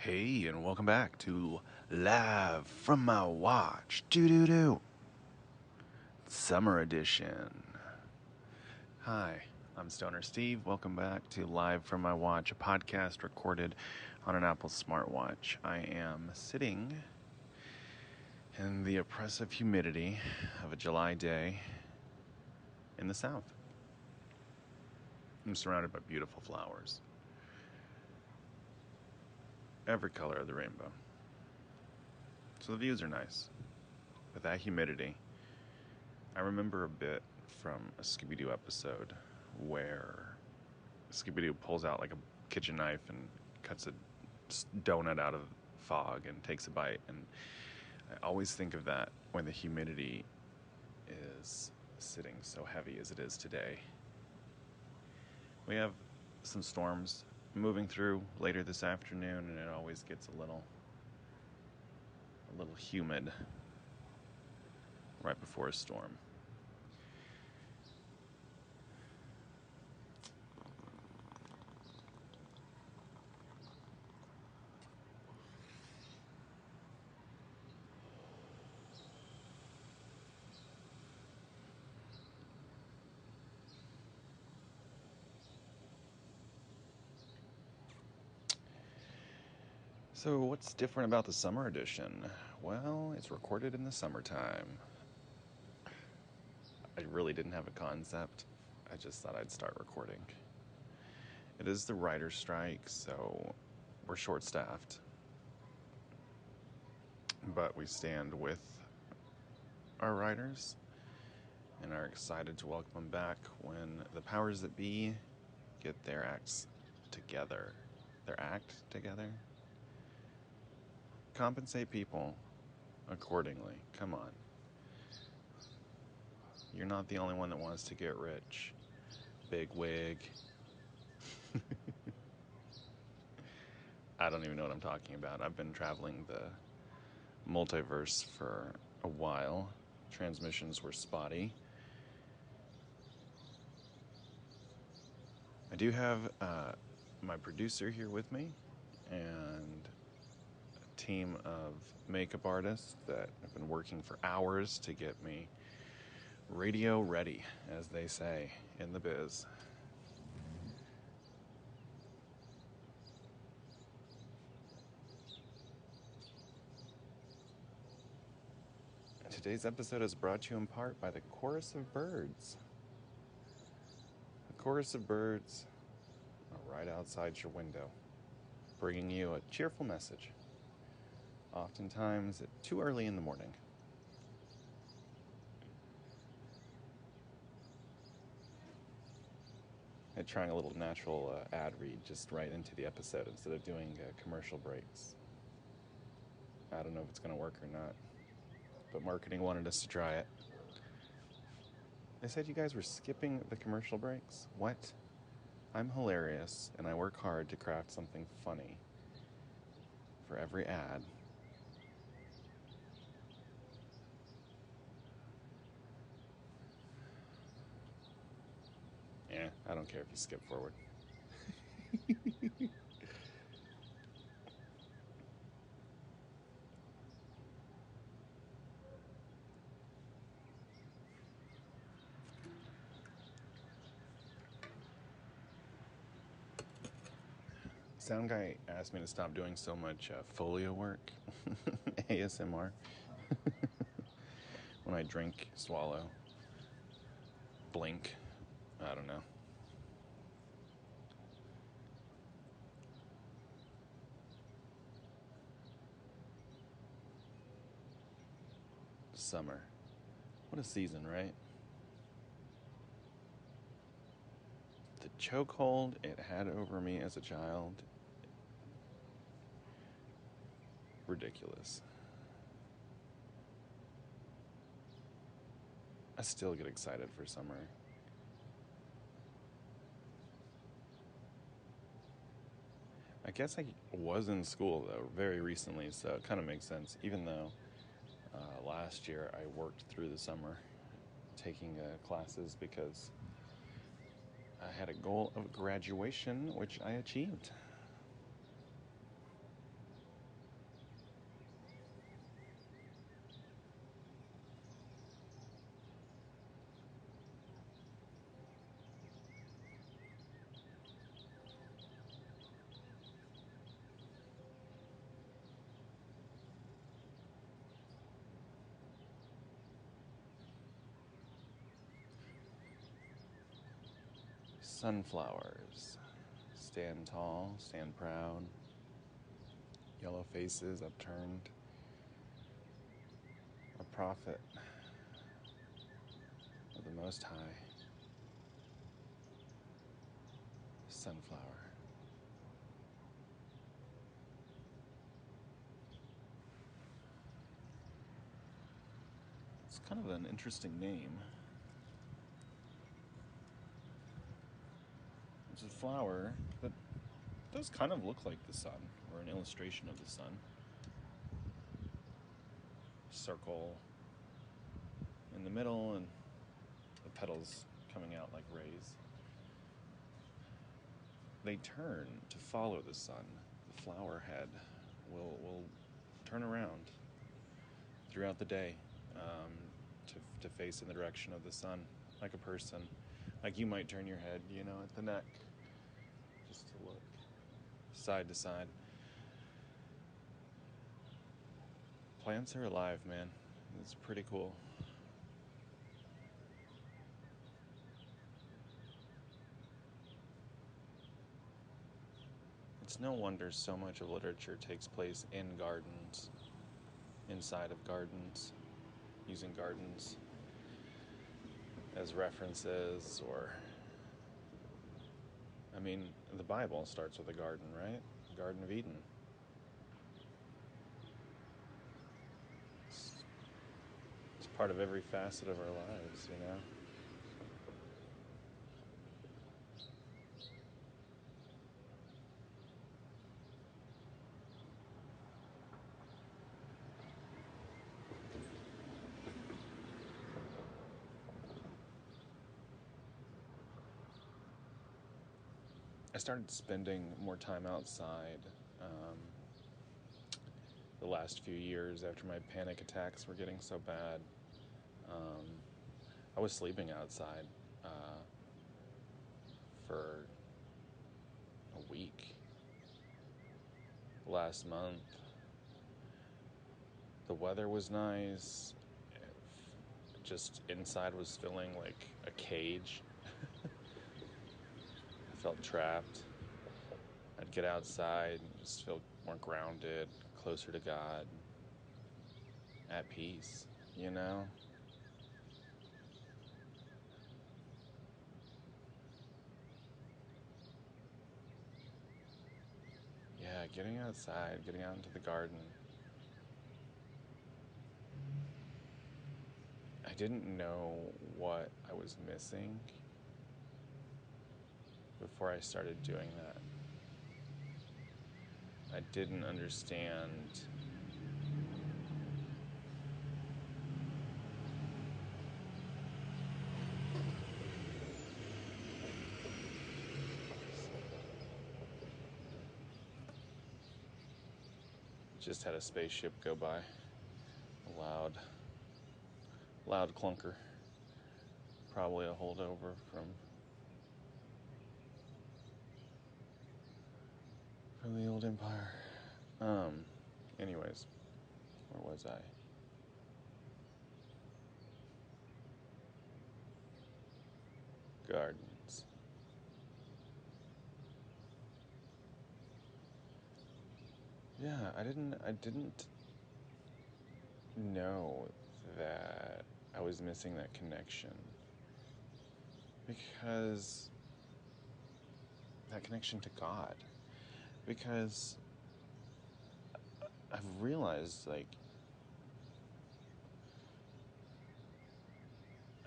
Hey, and welcome back to Live from My Watch. Doo Summer Edition. Hi, I'm StonerSteve. Welcome back to Live from My Watch, a podcast recorded on an Apple smartwatch. I am sitting in the oppressive humidity of a July day in the South. I'm surrounded by beautiful flowers. Every color of the rainbow. So the views are nice. But that humidity, I remember a bit from a Scooby-Doo episode where Scooby-Doo pulls out like a kitchen knife and cuts a donut out of fog and takes a bite. And I always think of that when the humidity is sitting so heavy as it is today. We have some storms moving through later this afternoon, and it always gets a little humid right before a storm. So what's different about the summer edition? Well, it's recorded in the summertime. I really didn't have a concept. I just thought I'd start recording. It is the writer's strike, so we're short-staffed. But we stand with our writers and are excited to welcome them back when the powers that be get their acts together. Their act together? Compensate people accordingly. Come on. You're not the only one that wants to get rich. Big wig. I don't even know what I'm talking about. I've been traveling the multiverse for a while. Transmissions were spotty. I do have my producer here with me and a team of makeup artists that have been working for hours to get me radio ready, as they say in the biz. Today's episode is brought to you in part by the Chorus of Birds. The Chorus of Birds are right outside your window, bringing you a cheerful message, oftentimes at too early in the morning. I'm trying a little natural ad read just right into the episode instead of doing commercial breaks. I don't know if it's going to work or not, but marketing wanted us to try it. They said you guys were skipping the commercial breaks? What? I'm hilarious, and I work hard to craft something funny for every ad. I don't care if you skip forward. Sound guy asked me to stop doing so much folio work, ASMR. When I drink, swallow, blink, I don't know. Summer. What a season, right? The chokehold it had over me as a child, ridiculous. I still get excited for summer. I guess I was in school, though, very recently, so it kind of makes sense, even though last year I worked through the summer taking classes because I had a goal of graduation, which I achieved. Sunflowers. Stand tall, stand proud. Yellow faces upturned. A prophet of the Most High. Sunflower. It's kind of an interesting name. It's a flower that does kind of look like the sun, or an illustration of the sun. Circle in the middle and the petals coming out like rays. They turn to follow the sun. The flower head will turn around throughout the day to face in the direction of the sun, like a person. Like you might turn your head, at the neck, just to look side to side. Plants are alive, man. It's pretty cool. It's no wonder so much of literature takes place in gardens, inside of gardens, using gardens as references, or the Bible starts with a garden, right? The Garden of Eden. It's part of every facet of our lives, I started spending more time outside the last few years after my panic attacks were getting so bad. I was sleeping outside for a week last month. The weather was nice. Just inside was feeling like a cage. I felt trapped. I'd get outside and just feel more grounded, closer to God, at peace, Yeah, getting outside, getting out into the garden. I didn't know what I was missing before I started doing that. I didn't understand just had a spaceship go by. A loud clunker. Probably a holdover from the old empire. Anyways, where was I? Gardens. Yeah, I didn't know that I was missing that connection, because that connection to God, because I've realized,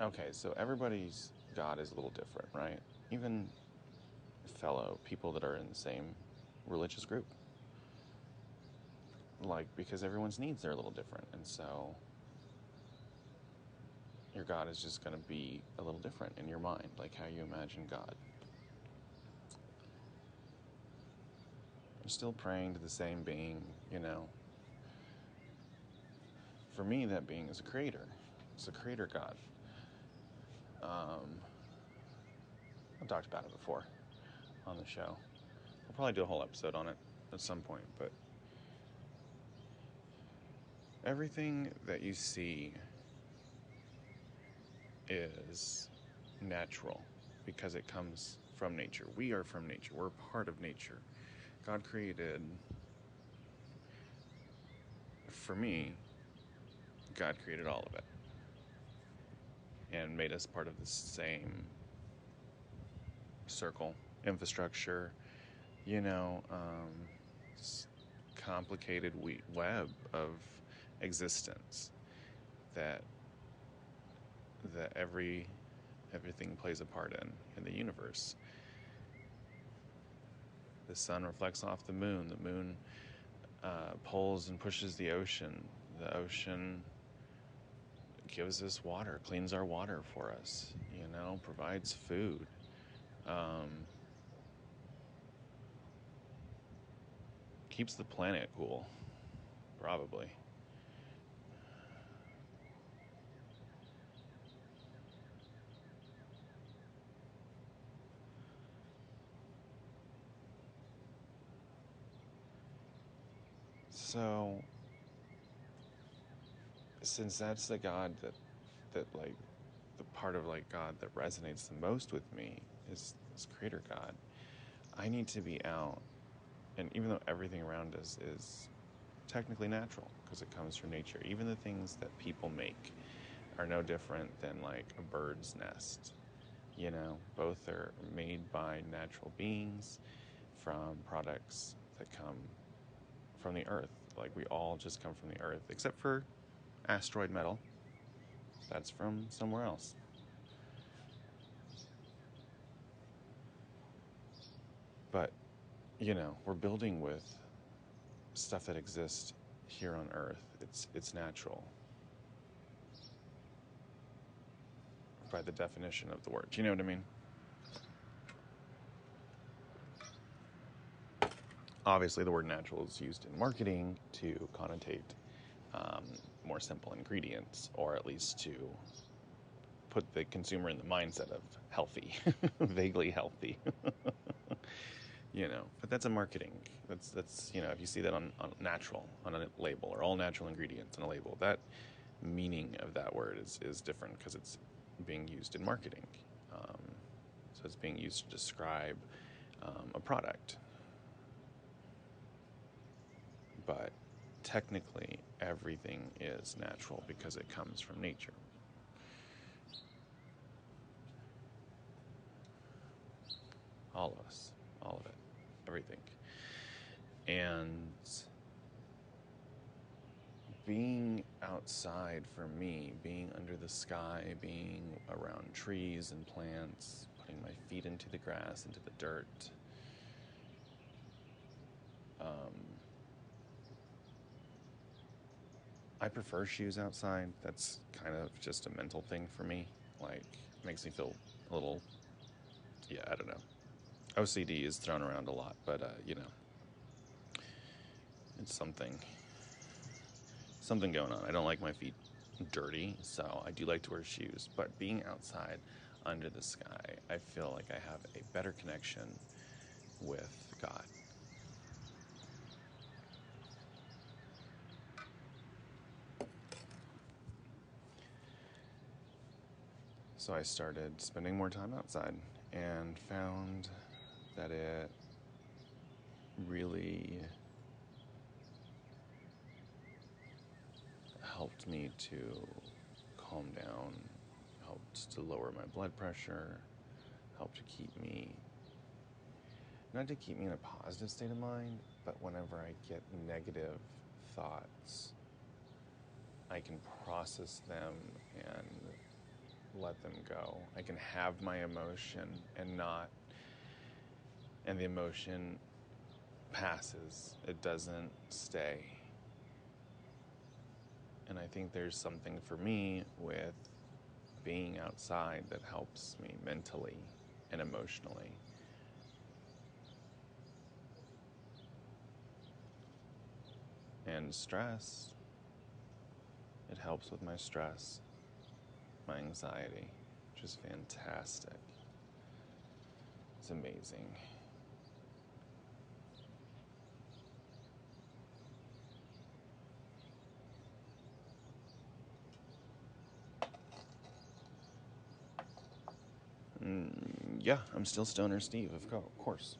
okay, so everybody's God is a little different, right? Even fellow people that are in the same religious group. Because everyone's needs are a little different, and so your God is just going to be a little different in your mind, like how you imagine God. I'm still praying to the same being, For me, that being is a creator. It's a creator God. I've talked about it before on the show. I'll probably do a whole episode on it at some point, but everything that you see is natural because it comes from nature. We are from nature. We're part of nature. God created, for me, God created all of it and made us part of the same circle, infrastructure, you know, complicated web of existence that everything plays a part in the universe. The sun reflects off the moon. The moon pulls and pushes the ocean. The ocean gives us water, cleans our water for us, you know, provides food. Keeps the planet cool, probably. So, since that's the God that like, the part of like God that resonates the most with me is this creator God, I need to be out, and even though everything around us is technically natural because it comes from nature, even the things that people make are no different than like a bird's nest. You know, both are made by natural beings from products that come from the earth. Like, we all just come from the earth, except for asteroid metal. That's from somewhere else. But, you know, we're building with stuff that exists here on earth. It's natural by the definition of the word. Do you know what I mean? Obviously, the word natural is used in marketing to connotate more simple ingredients, or at least to put the consumer in the mindset of healthy, vaguely healthy. You know, but that's a marketing. That's you know, if you see that on natural on a label, or all natural ingredients on a label, that meaning of that word is different because it's being used in marketing. So it's being used to describe a product. But technically, everything is natural because it comes from nature. All of us, all of it, everything. And being outside for me, being under the sky, being around trees and plants, putting my feet into the grass, into the dirt, I prefer shoes outside. That's kind of just a mental thing for me. Like, it makes me feel a little, yeah, I don't know. OCD is thrown around a lot, but, you know, it's something going on. I don't like my feet dirty, so I do like to wear shoes. But being outside under the sky, I feel like I have a better connection with God. So I started spending more time outside and found that it really helped me to calm down, helped to lower my blood pressure, helped to keep me, not to keep me in a positive state of mind, but whenever I get negative thoughts, I can process them and let them go. I can have my emotion and the emotion passes. It doesn't stay. And I think there's something for me with being outside that helps me mentally and emotionally. And stress, it helps with my stress, my anxiety, which is fantastic. It's amazing. yeah, I'm still StonerSteve, of course,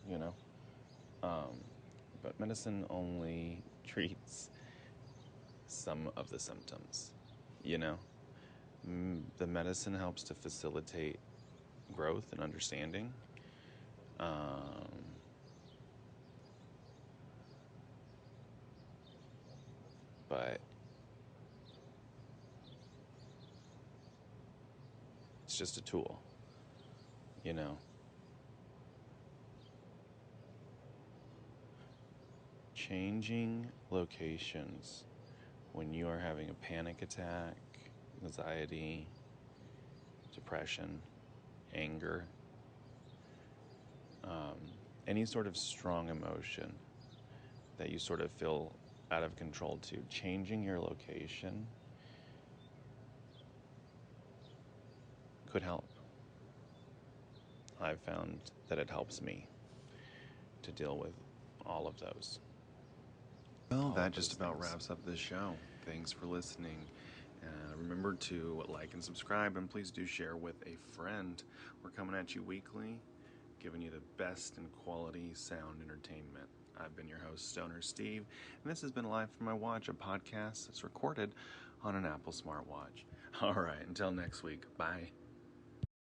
but medicine only treats some of the symptoms, you know? The medicine helps to facilitate growth and understanding. But it's just a tool, you know? Changing locations when you are having a panic attack, anxiety, depression, anger, any sort of strong emotion that you sort of feel out of control to, changing your location could help. I've found that it helps me to deal with all of those. Well, that just about wraps up this show. Thanks for listening. Remember to like and subscribe, and please do share with a friend. We're coming at you weekly, giving you the best in quality sound entertainment. I've been your host, StonerSteve, and this has been Live From My Watch, a podcast that's recorded on an Apple smartwatch. All right, until next week, bye.